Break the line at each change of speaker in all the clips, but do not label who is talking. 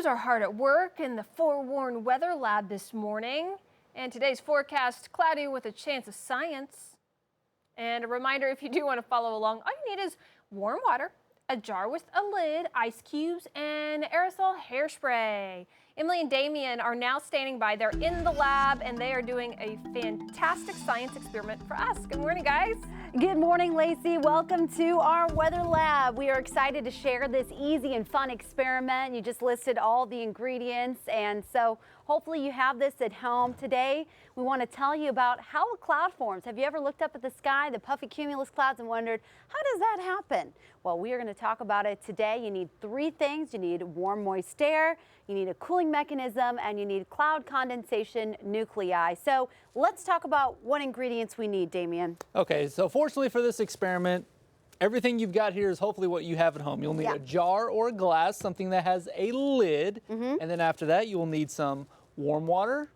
are hard at work in the forewarned weather lab this morning. And today's forecast, cloudy with a chance of science. And a reminder, if you do want to follow along, all you need is warm water, a jar with a lid, ice cubes, and aerosol hairspray. Emily and Damien are now standing by. They're in the lab, and they are doing a fantastic science experiment for us. Good morning, guys.
Good morning, Lacey. Welcome to our weather lab. We are excited to share this easy and fun experiment. You just listed all the ingredients, and so hopefully you have this at home. Today, we want to tell you about how a cloud forms. Have you ever looked up at the sky, the puffy cumulus clouds, and wondered, how does that happen? Well, we are going to talk about it today. You need three things. You need warm, moist air, you need a cooling mechanism, and you need cloud condensation nuclei. So let's talk about what ingredients we need, Damien.
Okay, so fortunately for this experiment, everything you've got here is hopefully what you have at home. You'll need a jar or a glass, something that has a lid, and then after that you will need some warm water.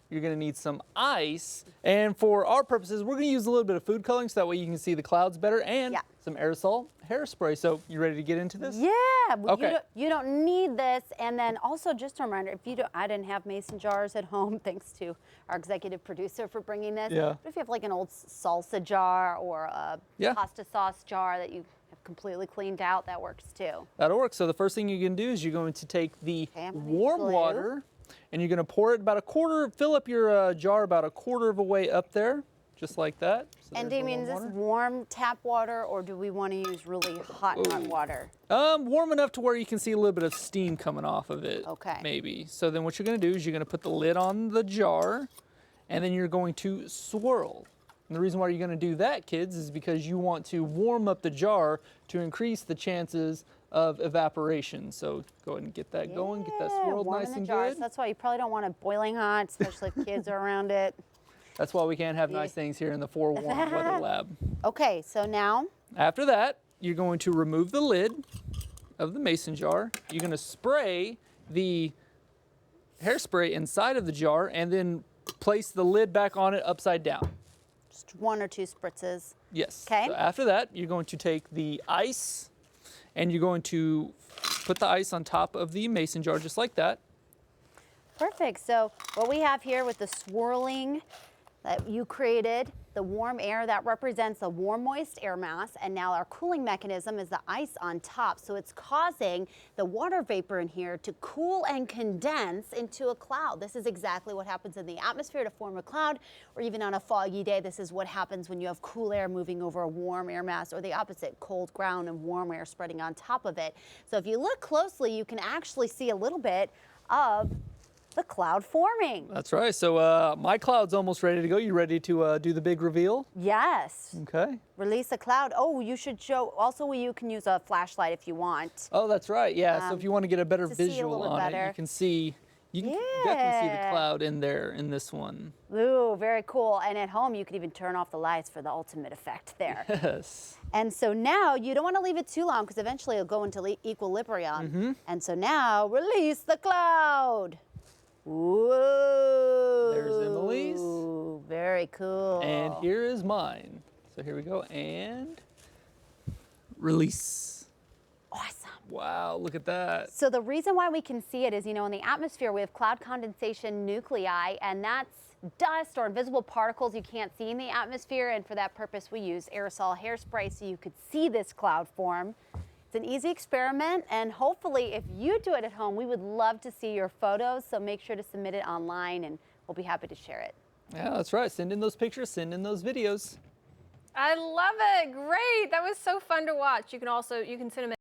You're going to need some ice, and for our purposes, we're going to use a little bit of food coloring so that way you can see the clouds better, and some aerosol hairspray. So you ready to get into this?
Yeah.
Okay.
You don't need this, and then also just a reminder, if you don't, I didn't have mason jars at home, thanks to our executive producer for bringing this.
Yeah.
But if you have like an old salsa jar or a pasta sauce jar that you have completely cleaned out, that works too.
That'll work. So the first thing you can do is you're going to take the warm water, and you're going to pour it about a quarter, fill up your jar about a quarter of a way up there, just like that. So
and Damien, is this warm tap water, or do we want to use really hot water?
Warm enough to where you can see a little bit of steam coming off of it.
Okay.
Maybe. So then what you're going to do is you're going to put the lid on the jar, and then you're going to swirl. And the reason why you're going to do that, kids, is because you want to warm up the jar to increase the chances of evaporation. So go ahead and get that going, get that swirled nice and good.
That's why you probably don't want it boiling hot, especially if kids are around it.
That's why we can't have nice things here in the forewarned weather lab.
Okay, so now?
After that, you're going to remove the lid of the mason jar. You're going to spray the hairspray inside of the jar and then place the lid back on it upside down.
Just one or two spritzes.
Yes.
Okay.
So after that, you're going to take the ice and you're going to put the ice on top of the mason jar just like that.
Perfect. So what we have here with the swirling that you created, the warm air, that represents a warm, moist air mass, and now our cooling mechanism is the ice on top. So it's causing the water vapor in here to cool and condense into a cloud. This is exactly what happens in the atmosphere to form a cloud, or even on a foggy day, this is what happens when you have cool air moving over a warm air mass, or the opposite, cold ground and warm air spreading on top of it. So if you look closely, you can actually see a little bit of the cloud forming.
That's right. So my cloud's almost ready to go. You ready to do the big reveal?
Yes.
Okay.
Release a cloud. Oh, you should show. Also, you can use a flashlight if you want.
Oh, that's right. Yeah. So if you want to get a better visual on
better.
it, you can see. You can definitely see the cloud in there in this one.
Ooh, very cool. And at home, you could even turn off the lights for the ultimate effect there.
Yes.
And so now you don't want to leave it too long because eventually it'll go into equilibrium. And so now release the cloud. Whoa.
There's Emily's.
Very cool.
And here is mine. So here we go, and release.
Awesome.
Wow, look at that.
So the reason why we can see it is, in the atmosphere we have cloud condensation nuclei, and that's dust or invisible particles you can't see in the atmosphere, and for that purpose we use aerosol hairspray so you could see this cloud form. It's an easy experiment, and hopefully if you do it at home, we would love to see your photos, so make sure to submit it online and we'll be happy to share it.
Yeah, that's right. Send in those pictures, send in those videos.
I love it. Great. That was so fun to watch. You can send them